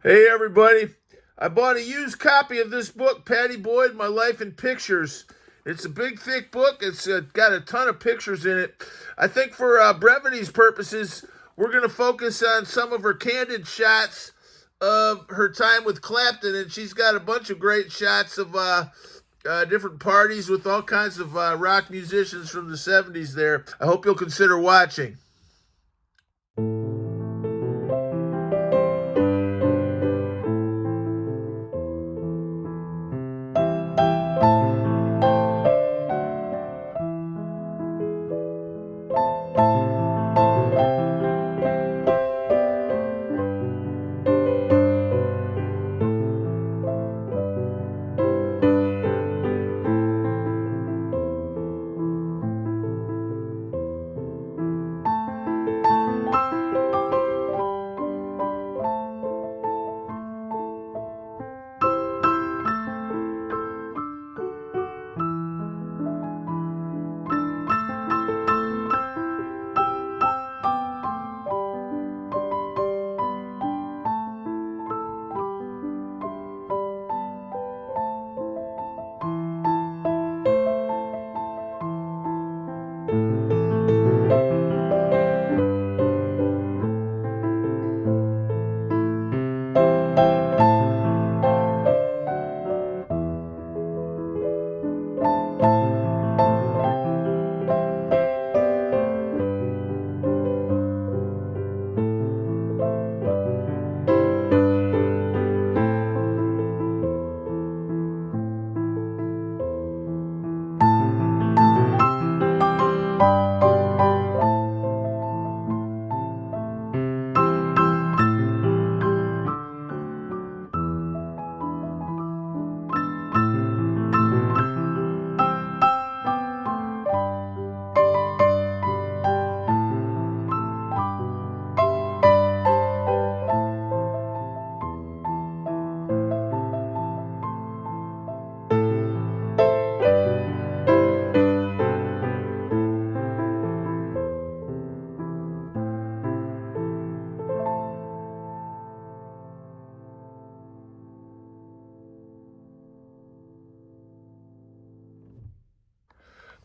Hey everybody, I bought a used copy of this book, Pattie Boyd, My Life in Pictures. It's a big, thick book. It's got a ton of pictures in it. I think for brevity's purposes, we're going to focus on some of her candid shots of her time with Clapton, and she's got a bunch of great shots of different parties with all kinds of rock musicians from the 70s there. I hope you'll consider watching.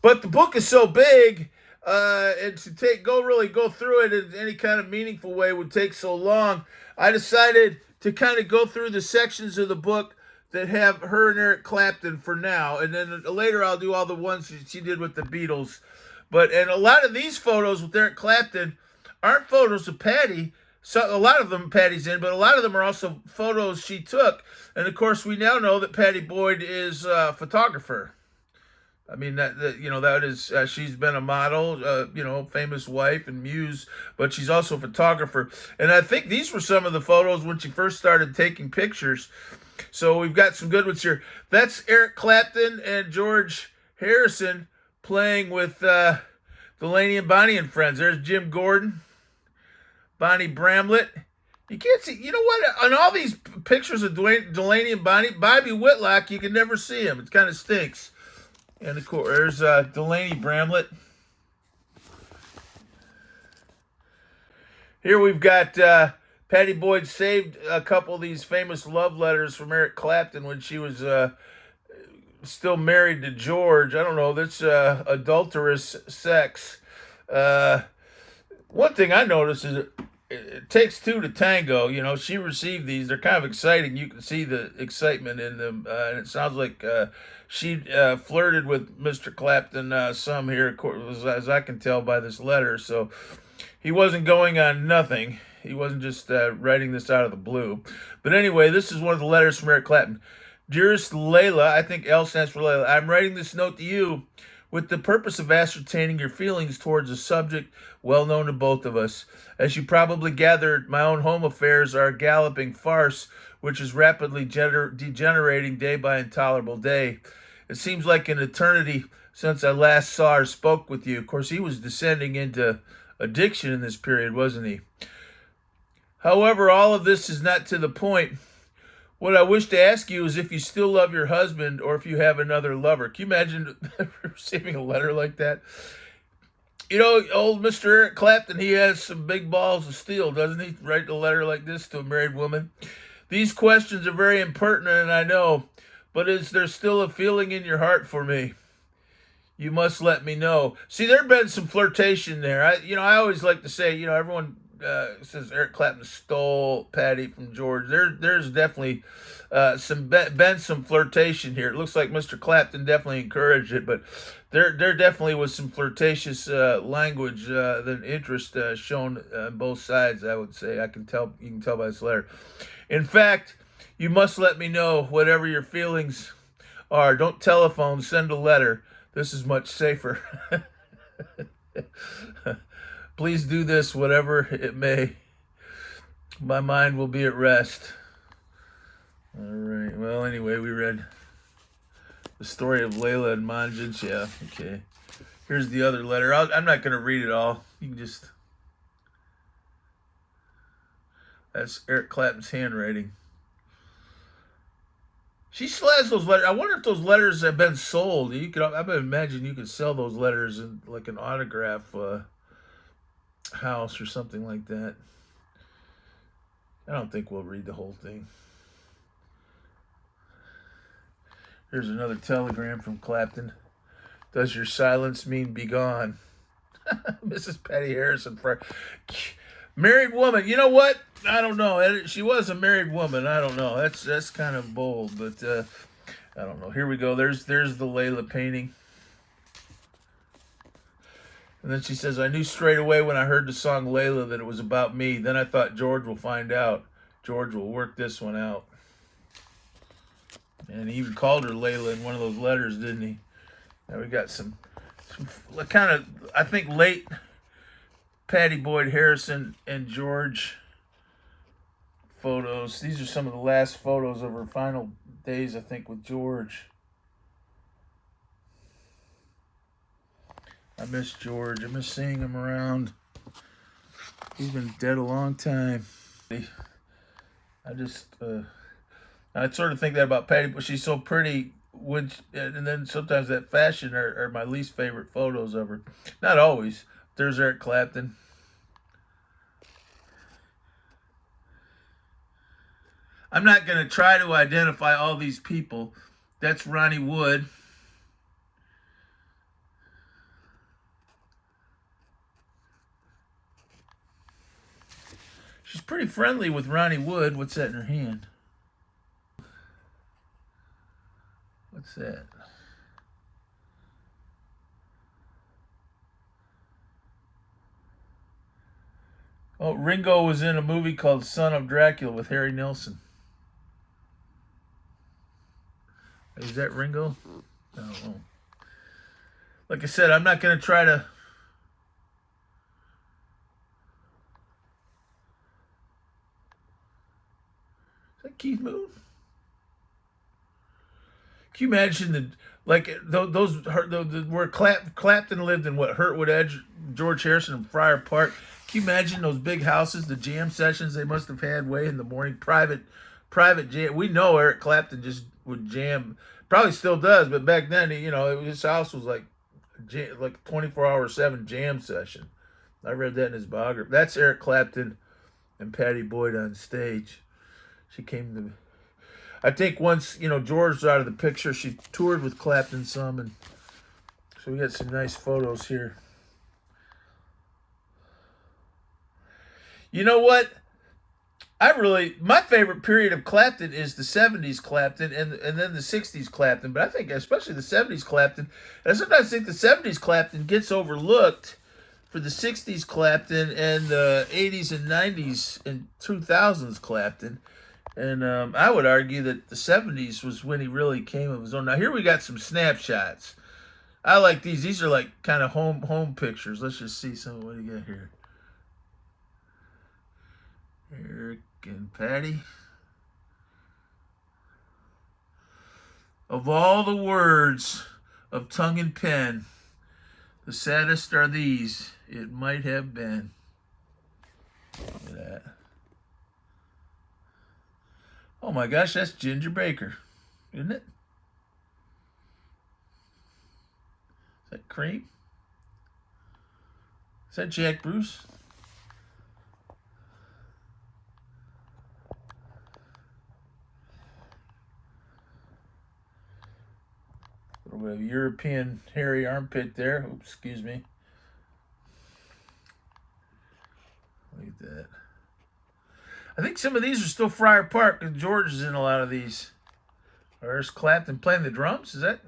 But the book is so big, and to go through it in any kind of meaningful way would take so long. I decided to kind of go through the sections of the book that have her and Eric Clapton for now, and then later I'll do all the ones she did with the Beatles. And a lot of these photos with Eric Clapton aren't photos of Pattie. So a lot of them Pattie's in, but a lot of them are also photos she took. And of course, we now know that Pattie Boyd is a photographer. I mean that is she's been a model, famous wife and muse, but she's also a photographer. And I think these were some of the photos when she first started taking pictures. So we've got some good ones here. That's Eric Clapton and George Harrison playing with Delaney and Bonnie and Friends. There's Jim Gordon, Bonnie Bramlett. You can't see. You know what? On all these pictures of Delaney and Bonnie, Bobby Whitlock, you can never see him. It kind of stinks. And of course, there's Delaney Bramlett. Here we've got Pattie Boyd saved a couple of these famous love letters from Eric Clapton when she was still married to George. I don't know, that's adulterous sex. One thing I noticed is it takes two to tango. You know, she received these. They're kind of exciting. You can see the excitement in them. And it sounds like she flirted with Mr. Clapton some here, as I can tell by this letter. So he wasn't going on nothing. He wasn't just writing this out of the blue. But anyway, this is one of the letters from Eric Clapton. Dearest Layla, I think L stands for Layla. I'm writing this note to you with the purpose of ascertaining your feelings towards a subject well known to both of us. As you probably gathered, my own home affairs are a galloping farce, which is rapidly degenerating day by intolerable day. It seems like an eternity since I last saw or spoke with you. Of course, he was descending into addiction in this period, wasn't he? However, all of this is not to the point. What I wish to ask you is if you still love your husband or if you have another lover. Can you imagine receiving a letter like that? You know, old Mr. Eric Clapton, he has some big balls of steel, doesn't he? Write a letter like this to a married woman. These questions are very impertinent, I know, but is there still a feeling in your heart for me? You must let me know. See, there'd been some flirtation there. I always like to say, everyone says Eric Clapton stole Pattie from George. There's definitely been some flirtation here. It looks like Mr. Clapton definitely encouraged it, but there definitely was some flirtatious language, interest shown on both sides. I would say you can tell by this letter. In fact, you must let me know whatever your feelings are. Don't telephone, send a letter. This is much safer. Please do this, whatever it may. My mind will be at rest. All right. Well, anyway, we read the story of Layla and Montage. Yeah, okay. Here's the other letter. I'm not going to read it all. You can just... That's Eric Clapton's handwriting. She still has those letters. I wonder if those letters have been sold. I would imagine you could sell those letters in like an autograph house or something like that. I don't think we'll read the whole thing. Here's another telegram from Clapton. Does your silence mean be gone? Mrs. Pattie Harrison. Married woman. You know what? I don't know. She was a married woman. I don't know. That's kind of bold, but I don't know. Here we go. There's the Layla painting. And then she says, I knew straight away when I heard the song Layla that it was about me. Then I thought George will find out. George will work this one out. And he even called her Layla in one of those letters, didn't he? Now we got some kind of, I think, late Pattie Boyd Harrison and George photos. These are some of the last photos of her final days, I think, with George. I miss George. I miss seeing him around. He's been dead a long time. I sort of think that about Pattie, but she's so pretty. And then sometimes that fashion are my least favorite photos of her. Not always. There's Eric Clapton. I'm not going to try to identify all these people. That's Ronnie Wood. She's pretty friendly with Ronnie Wood. What's that in her hand? What's that? Oh, Ringo was in a movie called Son of Dracula with Harry Nilsson. Is that Ringo? I don't know. Like I said, I'm not going to try to... Is that Keith Moon? Can you imagine where Clapton lived in what, Hurtwood Edge, George Harrison, and Friar Park? Can you imagine those big houses, the jam sessions they must have had way in the morning, private jam? We know Eric Clapton just would jam, probably still does, but back then, his house was like 24/7 jam session. I read that in his biography. That's Eric Clapton and Pattie Boyd on stage. She came to... I think once, George was out of the picture, she toured with Clapton some, and so we got some nice photos here. You know what? My favorite period of Clapton is the 70s Clapton and then the 60s Clapton, but I think especially the 70s Clapton, and I sometimes think the 70s Clapton gets overlooked for the 60s Clapton and the 80s and 90s and 2000s Clapton. And I would argue that the 70s was when he really came of his own. Now, here we got some snapshots. I like these. These are like kind of home pictures. Let's just see some. What do you got here? Eric and Pattie. Of all the words of tongue and pen, the saddest are these. It might have been. Look at that. Oh my gosh, that's Ginger Baker, isn't it? Is that Cream? Is that Jack Bruce? We have a European hairy armpit there. Oops, excuse me. Look at that. I think some of these are still Friar Park, because George is in a lot of these. There's Clapton playing the drums. Is that?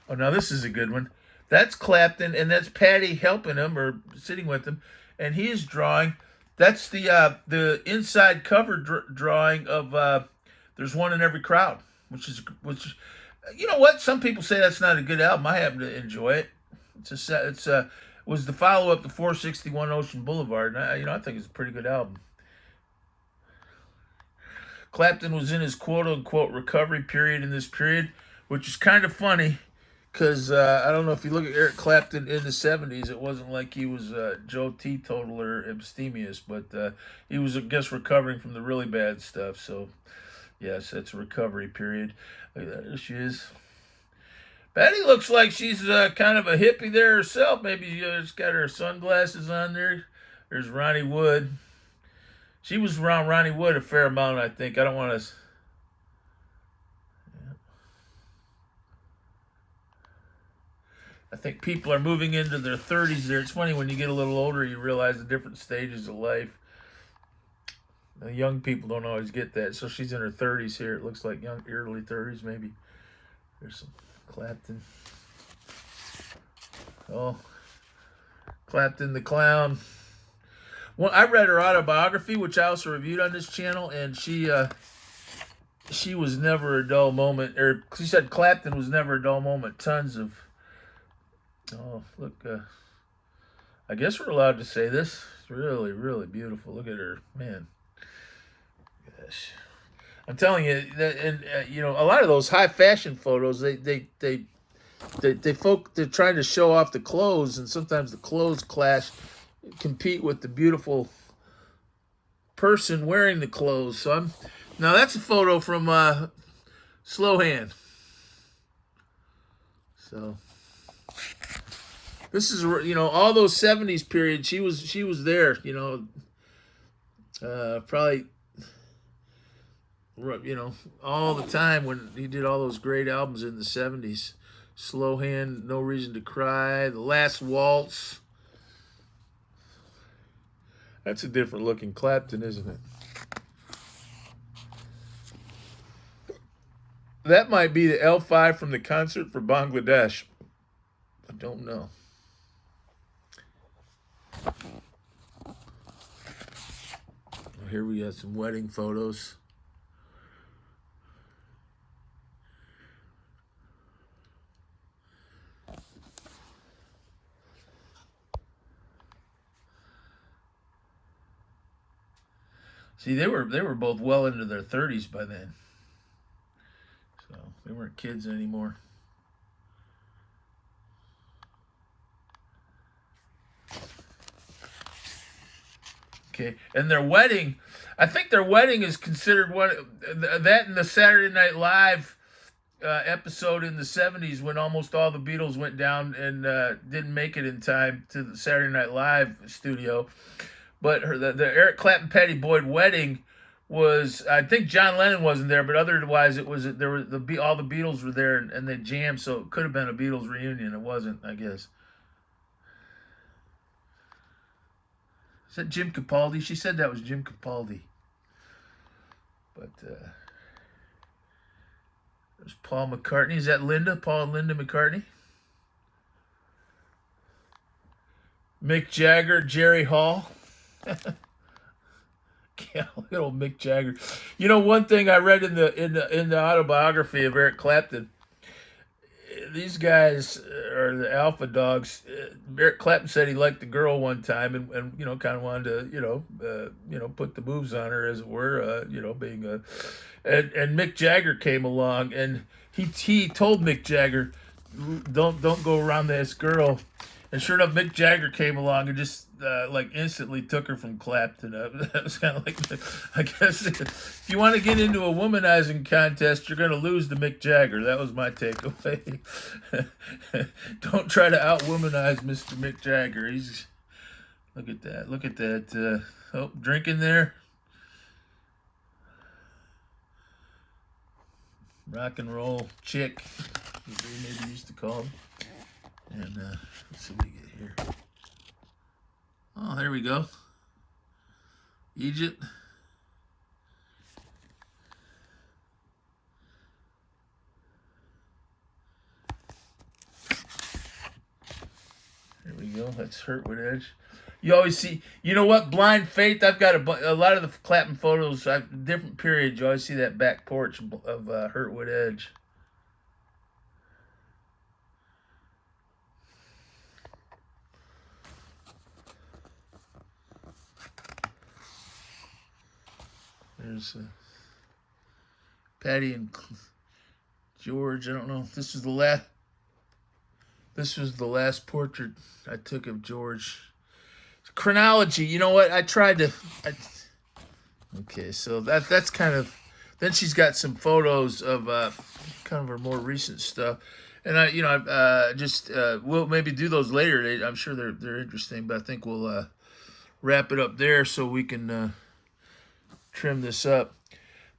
Oh, now this is a good one. That's Clapton, and that's Pattie helping him or sitting with him, and he is drawing. That's the inside cover drawing of "There's One in Every Crowd," which you know what? Some people say that's not a good album. I happen to enjoy it. Was the follow up to 461 Ocean Boulevard, and I think it's a pretty good album. Clapton was in his quote unquote recovery period in this period, which is kind of funny because I don't know if you look at Eric Clapton in the 70s, it wasn't like he was Joe Teetotal or abstemious, but he was, I guess, recovering from the really bad stuff. So, yes, that's a recovery period. Look at that. There she is. Pattie looks like she's kind of a hippie there herself. Maybe she's got her sunglasses on there. There's Ronnie Wood. She was around Ronnie Wood a fair amount, I think. I don't want to... I think people are moving into their 30s there. It's funny, when you get a little older, you realize the different stages of life. The young people don't always get that. So she's in her 30s here. It looks like early 30s, maybe. There's some Clapton. Oh, Clapton the Clown. Well, I read her autobiography, which I also reviewed on this channel, and she was never a dull moment. Or she said Clapton was never a dull moment. Tons of... Oh, look, I guess we're allowed to say this. It's really, really beautiful. Look at her, man. Gosh. I'm telling you, that, and a lot of those high fashion photos, they're trying to show off the clothes, and sometimes the clothes compete with the beautiful person wearing the clothes. So now that's a photo from Slowhand. So... This is, all those 70s periods, she was there, probably, all the time when he did all those great albums in the 70s. Slowhand, No Reason to Cry, The Last Waltz. That's a different looking Clapton, isn't it? That might be the L5 from the concert for Bangladesh. I don't know. Here we got some wedding photos. See, they were both well into their 30s by then. So they weren't kids anymore. Okay, and their wedding, I think their wedding is considered one, that and the Saturday Night Live episode in the 70s when almost all the Beatles went down and didn't make it in time to the Saturday Night Live studio. But the Eric Clapton Pattie Boyd wedding was, I think John Lennon wasn't there, but otherwise all the Beatles were there and they jammed, so it could have been a Beatles reunion. It wasn't, I guess. Is that Jim Capaldi? She said that was Jim Capaldi. But there's Paul McCartney. Is that Linda? Paul and Linda McCartney? Mick Jagger, Jerry Hall. Yeah, look at old Mick Jagger. One thing I read in the autobiography of Eric Clapton, these guys are the alpha dogs. Eric Clapton said he liked the girl one time and kind of wanted to put the moves on her, as it were, being a... And Mick Jagger came along and he told Mick Jagger, don't go around this girl. And sure enough, Mick Jagger came along and just instantly took her from Clapton. That was kind of like, I guess, if you want to get into a womanizing contest, you're going to lose to Mick Jagger. That was my takeaway. Don't try to out-womanize Mr. Mick Jagger. Look at that. Look at that. Drinking there. rock and roll chick, as they maybe used to call them. And let's see what we get here. Oh, there we go. Egypt. There we go. That's Hurt with Edge. You always see, you know what? Blind Faith. I've got a lot of the Clapton photos. Different periods. You always see that back porch of Hurt with Edge. There's Pattie and George. I don't know. This was the last. This was the last portrait I took of George. Chronology. You know what? I tried to. Okay, so that's kind of. Then she's got some photos of kind of her more recent stuff, and we'll maybe do those later. I'm sure they're interesting, but I think we'll wrap it up there so we can trim this up.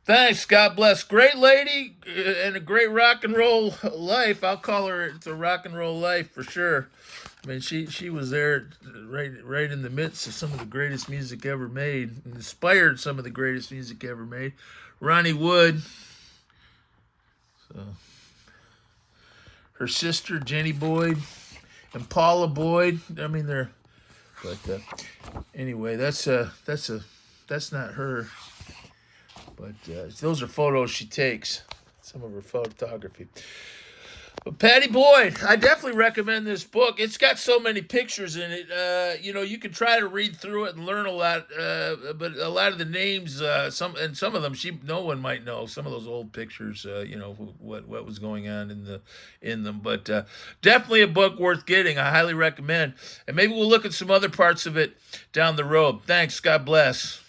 Thanks. God bless. Great lady and a great rock and roll life. I'll call her. It's a rock and roll life for sure. I mean, she was there right in the midst of some of the greatest music ever made, and inspired some of the greatest music ever made. Ronnie Wood. So, her sister Jenny Boyd and Paula Boyd. I mean, they're. But anyway, that's not her. But those are photos she takes. Some of her photography. But Pattie Boyd, I definitely recommend this book. It's got so many pictures in it. You can try to read through it and learn a lot. But a lot of the names, some of them, no one might know. Some of those old pictures, what was going on in them. But definitely a book worth getting. I highly recommend. And maybe we'll look at some other parts of it down the road. Thanks. God bless.